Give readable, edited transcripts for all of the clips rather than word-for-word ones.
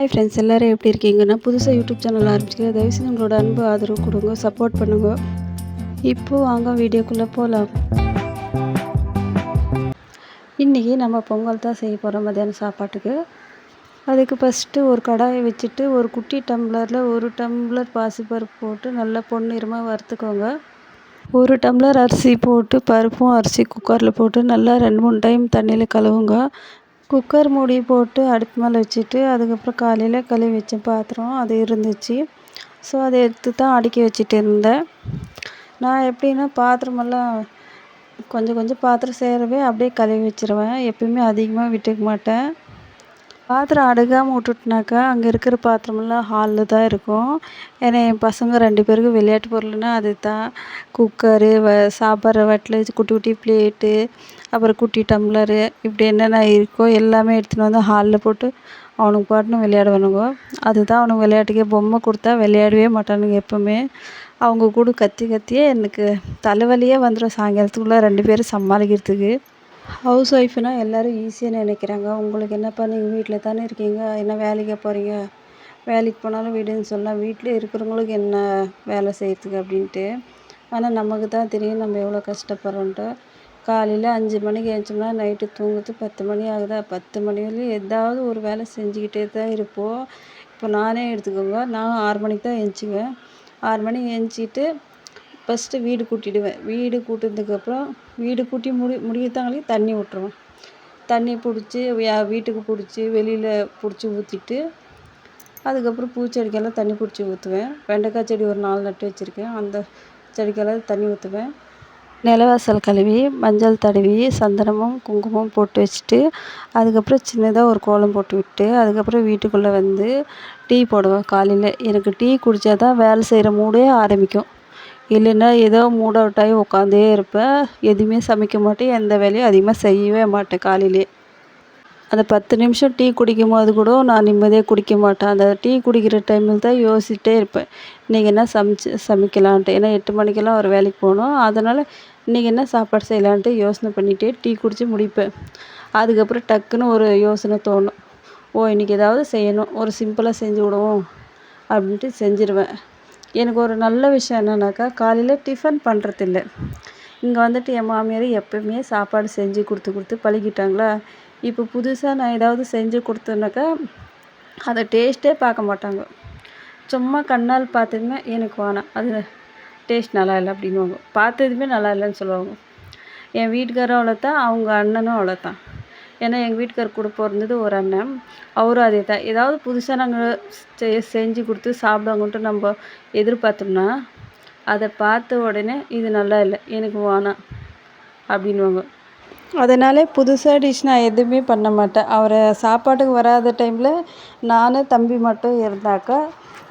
Hi friends, எல்லோரும் எப்படி இருக்கீங்க? நான் புதுசாக யூடியூப் சேனல் ஆரம்பிச்சிக்கிறேன். தயவுசெய்து உங்களோட அன்பு ஆதரவு கொடுங்க, சப்போர்ட் பண்ணுங்க. இப்போது வாங்க வீடியோக்குள்ளே போகலாம். இன்றைக்கி நம்ம பொங்கல் தான் செய்ய போகிறோம் மத்தியானம் சாப்பாட்டுக்கு. அதுக்கு ஃபஸ்ட்டு ஒரு கடாயை வச்சுட்டு ஒரு குட்டி டம்ளரில் 1 டம்ளர் பாசிப்பருப்பு போட்டு நல்லா பொன்னிறமாக வறுத்துக்கோங்க. 1 டம்ளர் அரிசி போட்டு பருப்பும் அரிசி குக்கரில் போட்டு நல்லா 2-3 டைம் தண்ணியில் கழுவுங்க. குக்கர் மூடி போட்டு அடுப்பு மேலே வச்சுட்டு அதுக்கப்புறம் காலையில் கழுவி வச்ச பாத்திரம் அது இருந்துச்சு. ஸோ அதை எடுத்து தான் அடுக்கி வச்சுட்டு இருந்தேன். நான் எப்படின்னா பாத்திரமெல்லாம் கொஞ்சம் கொஞ்சம் பாத்திரம் சேரவே அப்படியே கழுவி வச்சுருவேன். எப்பயுமே அதிகமாக விட்டுக்க மாட்டேன். பாத்திரம் அடுக்காமல் விட்டுட்டுனாக்கா அங்கே இருக்கிற பாத்திரமெல்லாம் ஹாலில் தான் இருக்கும். ஏன்னா என் பசங்க 2 பேருக்கு விளையாட்டு பொருள்னால் அது தான். குக்கரு, சாப்பிட்ற வட்டில் குட்டி குட்டி பிளேட்டு, அப்புறம் குட்டி டம்ளரு, இப்படி என்னென்ன இருக்கோ எல்லாமே எடுத்துகிட்டு வந்து ஹாலில் போட்டு அவனுக்கு பாட்டுன்னு விளையாடுவானுங்க. அதுதான் அவனுக்கு விளையாட்டுக்கே. பொம்மை கொடுத்தா விளையாடவே மாட்டானுங்க எப்போவுமே. அவங்க கூட கத்தி கத்தியே எனக்கு தலைவலியே வந்துடும் சாயங்காலத்துக்குள்ளே 2 பேரும் சமாளிக்கிறதுக்கு. ஹவுஸ் ஒய்ஃப்னால் எல்லோரும் ஈஸியாக நினைக்கிறாங்க. உங்களுக்கு என்னப்பா, நீங்கள் வீட்டில் தானே இருக்கீங்க, என்ன வேலைக்கு போகிறீங்க, வேலைக்கு போனாலும் வீடுன்னு சொல்லலாம், வீட்டில் இருக்கிறவங்களுக்கு என்ன வேலை செய்கிறதுக்கு அப்படின்ட்டு. ஆனால் நமக்கு தான் தெரியும் நம்ம எவ்வளோ கஷ்டப்படுறோன்ட்டு. காலையில் 5 மணிக்கு எழுந்தோம்னா நைட்டு தூங்குறது 10 மணி ஆகுதா, 10 மணி வரையும் ஏதாவது ஒரு வேலை செஞ்சுக்கிட்டே தான் இருப்போம். இப்போ நானே எடுத்துக்கோங்க, நான் 6 மணிக்கு தான் எழுந்திரிச்சிக்குவேன். 6 மணிக்கு எழுந்திரிச்சிட்டு ஃபஸ்ட்டு வீடு கூட்டிடுவேன். வீடு கூட்டினதுக்கப்புறம் வீடு கூட்டி முடியத்தாங்களே தண்ணி விட்ருவேன். தண்ணி பிடிச்சி வீட்டுக்கு பிடிச்சி வெளியில் பிடிச்சி ஊற்றிட்டு அதுக்கப்புறம் பூச்செடிக்கெல்லாம் தண்ணி பிடிச்சி ஊற்றுவேன். வெண்டைக்காய் செடி ஒரு 4 நட்டு வச்சுருக்கேன். அந்த செடிக்கெல்லாம் தண்ணி ஊற்றுவேன். நிலவாசல் கழுவி மஞ்சள் தடவி சந்தனமும் குங்குமம் போட்டு வச்சுட்டு அதுக்கப்புறம் சின்னதாக ஒரு கோலம் போட்டு விட்டு அதுக்கப்புறம் வீட்டுக்குள்ளே வந்து டீ போடுவேன். காலையில் எனக்கு டீ குடித்தா தான் வேலை செய்கிற மூடே ஆரம்பிக்கும். இல்லைன்னா ஏதோ மூட் அவுட் ஆகி உட்காந்தே இருப்பேன். எதுவுமே சமைக்க மாட்டேன். எந்த வேலையும் அதிகமாக செய்யவே மாட்டேன். காலையிலே அந்த 10 நிமிஷம் டீ குடிக்கும் போது கூட நான் நிம்மதியாக குடிக்க மாட்டேன். அந்த டீ குடிக்கிற டைமில் தான் யோசிச்சுட்டே இருப்பேன், இன்றைக்கி என்ன சமைக்கலான்ட்டு. ஏன்னா 8 மணிக்கெல்லாம் ஒரு வேலைக்கு போகணும். அதனால் இன்றைக்கி என்ன சாப்பாடு செய்யலான்ட்டு யோசனை பண்ணிகிட்டே டீ குடித்து முடிப்பேன். அதுக்கப்புறம் டக்குன்னு ஒரு யோசனை தோணும், இன்றைக்கி ஏதாவது செய்யணும், ஒரு சிம்பிளாக செஞ்சு விடுவோம் அப்படின்ட்டு செஞ்சுருவேன். எனக்கு ஒரு நல்ல விஷயம் என்னன்னாக்கா, காலையில் டிஃபன் பண்ணுறதில்ல. இங்கே வந்துட்டு என் மாமியார் எப்போயுமே சாப்பாடு செஞ்சு கொடுத்து பழகிட்டாங்களா. இப்போ புதுசாக நான் ஏதாவது செஞ்சு கொடுத்தேனாக்கா அதை டேஸ்ட்டே பார்க்க மாட்டாங்க. சும்மா கண்ணால் பார்த்ததுமே எனக்கு வேணாம், அது டேஸ்ட் நல்லா இல்லை அப்படின்வாங்க. பார்த்ததுமே நல்லா இல்லைன்னு சொல்லுவாங்க. என் வீட்டுக்காரரும் அவ்வளோதான், அவங்க அண்ணனும் அவ்வளோதான். ஏன்னா எங்கள் வீட்டுக்கார் கூட பிறந்தது ஒரு அண்ணன், அவரும் அதே தான். ஏதாவது புதுசாக நாங்கள் செஞ்சு கொடுத்து சாப்பிடுவாங்கன்ட்டு நம்ம எதிர்பார்த்தோம்னா அதை பார்த்த உடனே இது நல்லா இல்லை, எனக்கு வேணாம் அப்படின்வாங்க. அதனால புதுசாக டிஷ் நான் எதுவுமே பண்ண மாட்டேன். அவரை சாப்பாட்டுக்கு வராத டைமில் நான் தம்பி மட்டும் இருந்தாக்கா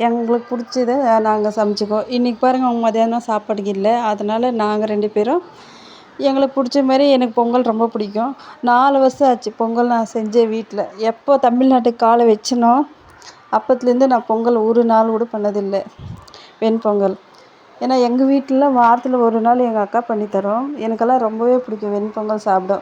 எங்களுக்கு பிடிச்சத நாங்கள் சமைச்சிக்குவோம். இன்றைக்கி பாருங்கள், அவங்க மதியானம் சாப்பாட்டுக்கு இல்லை. அதனால் நாங்கள் 2 பேரும் எங்களுக்கு பிடிச்ச மாதிரி. எனக்கு பொங்கல் ரொம்ப பிடிக்கும். 4 வருஷம் ஆச்சு பொங்கல் நான் செஞ்சேன் வீட்டில். எப்போ தமிழ்நாட்டுக்கு காலை வச்சனோ அப்போத்துலேருந்து நான் பொங்கல் ஒரு நாள் கூட பண்ணதில்லை, வெண்பொங்கல். ஏன்னா எங்கள் வீட்டிலலாம் வாரத்தில் ஒரு நாள் எங்கள் அக்கா பண்ணித்தரோம். எனக்கெல்லாம் ரொம்பவே பிடிக்கும் வெண்பொங்கல் சாப்பிட.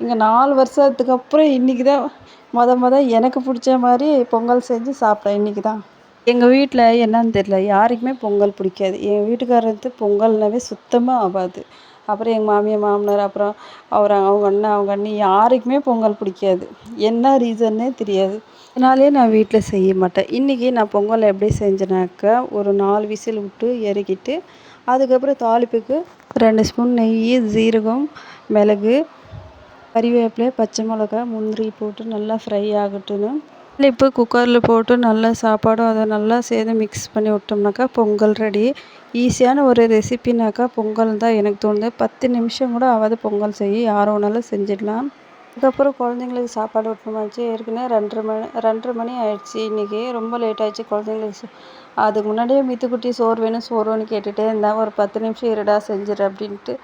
இங்கே 4 வருஷத்துக்கு அப்புறம் இன்றைக்கி தான் எனக்கு பிடிச்ச மாதிரி பொங்கல் செஞ்சு சாப்பிட்டேன். இன்றைக்கி தான். எங்கள் வீட்டில் என்னன்னு தெரியல, யாருக்குமே பொங்கல் பிடிக்காது. என் வீட்டுக்காரருக்கு பொங்கல்னாவே சுத்தமாக ஆகாது. அப்புறம் எங்கள் மாமியார் மாமனார், அப்புறம் அவங்க அண்ணன் அவங்க அண்ணி யாருக்குமே பொங்கல் பிடிக்காது. என்ன ரீசன்னே தெரியாது. அதனாலே நான் வீட்டில் செய்ய மாட்டேன். இன்றைக்கி நான் பொங்கல் எப்படி செஞ்சேனாக்கா, ஒரு 4 விசில் விட்டு இறக்கிட்டு அதுக்கப்புறம் தாளிப்புக்கு 2 ஸ்பூன் நெய், ஜீரகம், மிளகு, கறிவேப்பிலை, பச்சை மிளகா, முந்திரி போட்டு நல்லா ஃப்ரை ஆகட்டுன்னு இப்போ குக்கரில் போட்டு நல்லா சாப்பாடும் அதை நல்லா சேர்த்து மிக்ஸ் பண்ணி விட்டோம்னாக்கா பொங்கல் ரெடி. ஈஸியான ஒரு ரெசிபினாக்கா பொங்கல் தான் எனக்கு தோணுது. 10 நிமிஷம் கூட ஆகாது பொங்கல் செய்ய, யார் வேணாலும் செஞ்சிடலாம். அதுக்கப்புறம் குழந்தைங்களுக்கு சாப்பாடு விட்டோமாச்சு. ஏற்கனவே 2:30 மணி ஆயிடுச்சு. இன்றைக்கி ரொம்ப லேட் ஆகிடுச்சு குழந்தைங்களுக்கு. அதுக்கு முன்னாடியே மித்துக்குட்டி சோறு வேணும்னு கேட்டுகிட்டே இருந்தேன். ஒரு 10 நிமிஷம் இருடா செஞ்சிடு அப்படின்ட்டு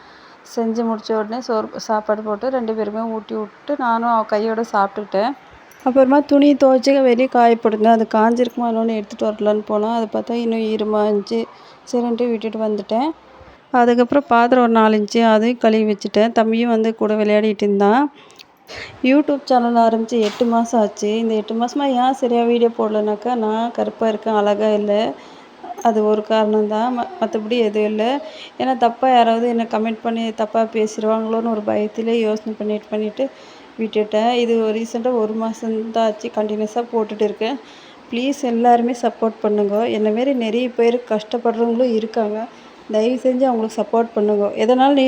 செஞ்சு முடித்த உடனே சாப்பாடு போட்டு 2 பேருமே ஊட்டி விட்டு நானும் அவள் கையோடு சாப்பிட்டுக்கிட்டேன். அப்புறமா துணி துவைச்சி வெளியே காயப்படுங்க, அது காஞ்சிருக்குமா இன்னொன்று எடுத்துகிட்டு வரலான்னு போனோம். அதை பார்த்தா இன்னும் ஈரமாக இருந்துச்சு. சரின்ட்டு விட்டுட்டு வந்துட்டேன். அதுக்கப்புறம் பாத்திரம் ஒரு 4 இருந்துச்சு, அதையும் கழுவி வச்சுட்டேன். தம்பியும் வந்து கூட விளையாடிட்டு இருந்தான். யூடியூப் சேனல் ஆரம்பித்து 8 மாதம் ஆச்சு. இந்த 8 மாசமா ஏன் சரியா வீடியோ போடலனாக்கா, நான் கருப்பா இருக்கேன், அழகா இல்ல. அது ஒரு காரணம் தான். மத்தபடி எதுவும் இல்ல. ஏன்னா தப்பா யாராவது என்ன கமெண்ட் பண்ணி தப்பா பேசிருவாங்களோன்னு ஒரு பயத்திலே யோசனை பண்ணிட்டு விட்டுட்டேன். இது ரீசெண்டா 1 மாசம் தான் ஆச்சு. கன்டினியூஸா போட்டுட்டு இருக்கேன். ப்ளீஸ் எல்லாருமே சப்போர்ட் பண்ணுங்க. என்ன மாரி நெறைய பேர் கஷ்டப்படுறவங்களும் இருக்காங்க. தயவு செஞ்சு அவங்களுக்கு சப்போர்ட் பண்ணுங்க. எதனாலும் நீ